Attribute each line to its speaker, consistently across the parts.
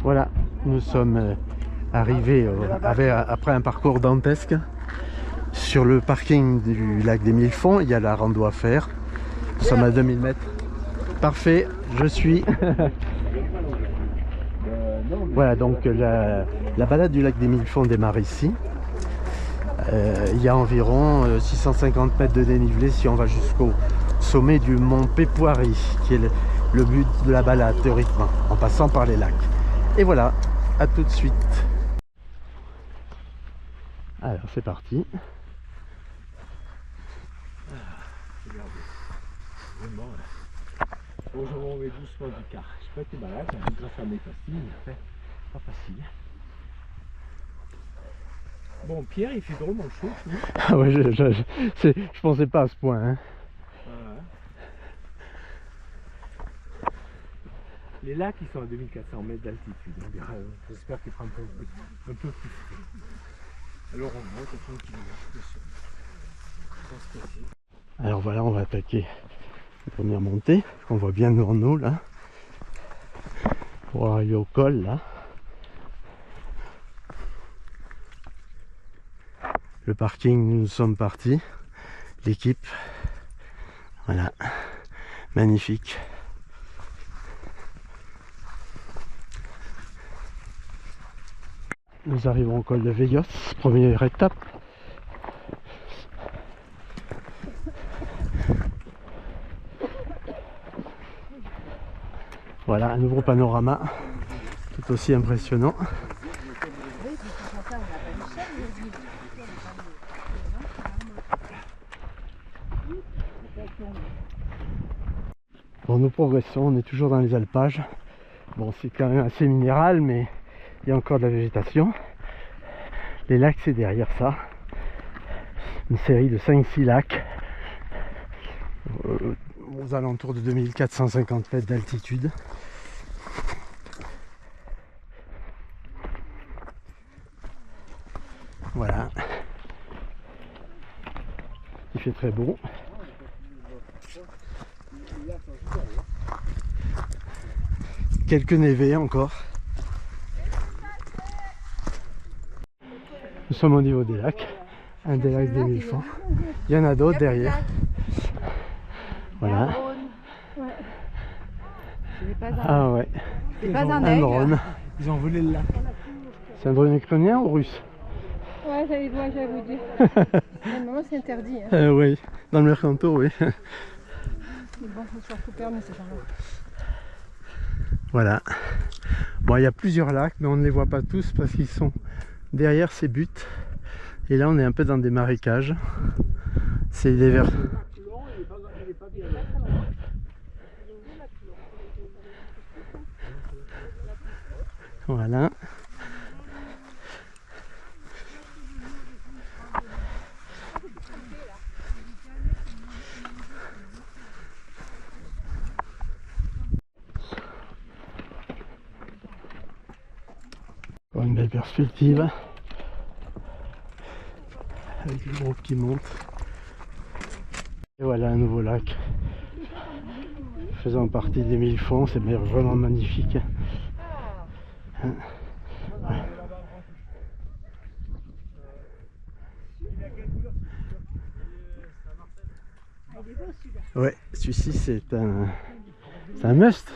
Speaker 1: Voilà, nous sommes arrivés après un parcours dantesque sur le parking du lac des Mille Fonds. Il y a la rando à faire. Nous sommes à 2000 mètres. Parfait, je suis. Voilà, donc la balade du lac des Mille Fonds démarre ici. Il y a environ 650 mètres de dénivelé si on va jusqu'au sommet du mont Pépoirie, qui est le but de la balade théoriquement, en passant par les lacs. Et voilà, à tout de suite. Alors c'est parti.
Speaker 2: Aujourd'hui on met doucement du car. Je sais pas été malade, grâce à mes pastilles, mais pas facile. Bon, Pierre, il fait drôlement chaud.
Speaker 1: Ah ouais, je pensais pas à ce point. Hein.
Speaker 2: Les lacs, ils sont à 2400 mètres d'altitude. J'espère qu'il fera un peu plus frais. Alors on monte tranquillement.
Speaker 1: Alors voilà, on va attaquer la première montée, qu'on voit bien devant nous là. Pour arriver au col là. Le parking, nous sommes partis. L'équipe. Voilà. Magnifique. Nous arrivons au col de Veillos, première étape. Voilà, un nouveau panorama, tout aussi impressionnant. Bon, nous progressons, on est toujours dans les alpages. Bon, c'est quand même assez minéral, mais il y a encore de la végétation. Les lacs, c'est derrière ça. Une série de 5-6 lacs aux alentours de 2450 mètres d'altitude. Voilà. Il fait très beau. Quelques névés encore. Nous sommes au niveau des lacs. Un des lacs des Mille Fonds. Il y en a d'autres derrière. Voilà. Ah ouais.
Speaker 3: C'est pas un aigle.
Speaker 1: drone.
Speaker 2: Ils ont volé le lac.
Speaker 1: C'est un drone ukrainien ou russe?
Speaker 3: Ouais, j'allais vous dire. Normalement, c'est interdit. Hein.
Speaker 1: Oui, dans le Mercantour, oui.
Speaker 3: Mais bon, faut surtout permis, c'est pas grave.
Speaker 1: Voilà. Bon, il y a plusieurs lacs, mais on ne les voit pas tous parce qu'ils sont derrière ces buttes. Et là, on est un peu dans des marécages. C'est des vers. Voilà. Une belle perspective avec le groupe qui monte. Et voilà un nouveau lac faisant partie des Mille Fonds. C'est vraiment magnifique. Ouais, celui-ci c'est un must.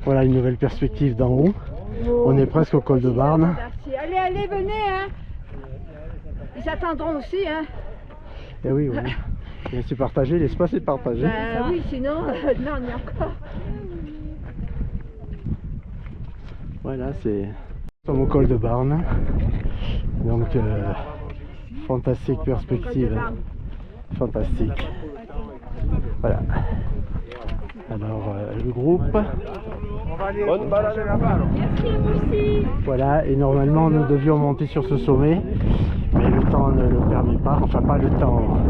Speaker 1: Voilà une nouvelle perspective d'en haut. On est presque au col de Barne.
Speaker 3: Allez, allez, venez, hein. Ils attendront aussi, hein.
Speaker 1: Et oui, oui. Bien c'est partagé, l'espace est partagé.
Speaker 3: Ben oui, sinon, non, on y a encore.
Speaker 1: Voilà, c'est comme au col de Barne. Donc, fantastique perspective. Fantastique. Voilà. Alors, le groupe.
Speaker 2: Bonne balade là-bas.
Speaker 1: Voilà, et normalement nous devions monter sur ce sommet, mais le temps ne le permet pas. Enfin, pas le temps,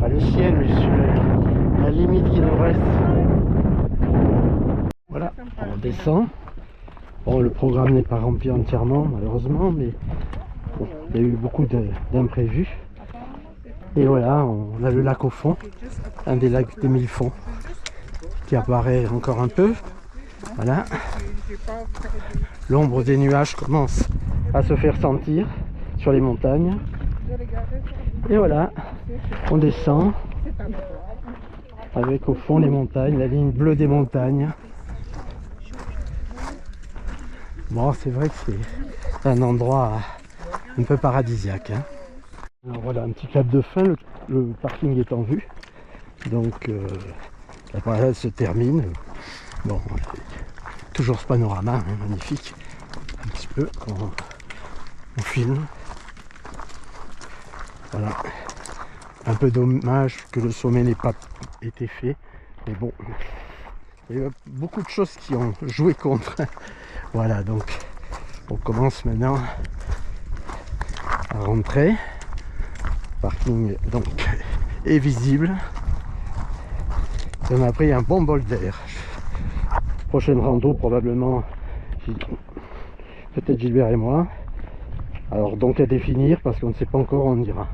Speaker 1: pas le ciel, mais sur la limite qui nous reste. Voilà, on descend. Bon, le programme n'est pas rempli entièrement, malheureusement, mais bon, il y a eu beaucoup d'imprévus. Et voilà, on a le lac au fond, un des lacs des Mille Fonds. qui apparaît encore un peu. Voilà. L'ombre des nuages commence à se faire sentir sur les montagnes. Et voilà, on descend avec au fond les montagnes, la ligne bleue des montagnes. Bon, c'est vrai que c'est un endroit un peu paradisiaque, hein. Alors voilà, un petit cap de fin, le parking est en vue. Donc la balade se termine. Bon, toujours ce panorama, hein, magnifique. Un petit peu, on filme. Voilà. Un peu dommage que le sommet n'ait pas été fait. Mais bon, il y a beaucoup de choses qui ont joué contre. Voilà, donc on commence maintenant à rentrer. Le parking donc est visible. Et on a pris un bon bol d'air. Prochaine rando probablement peut-être Gilbert et moi. Alors donc à définir parce qu'on ne sait pas encore où on ira.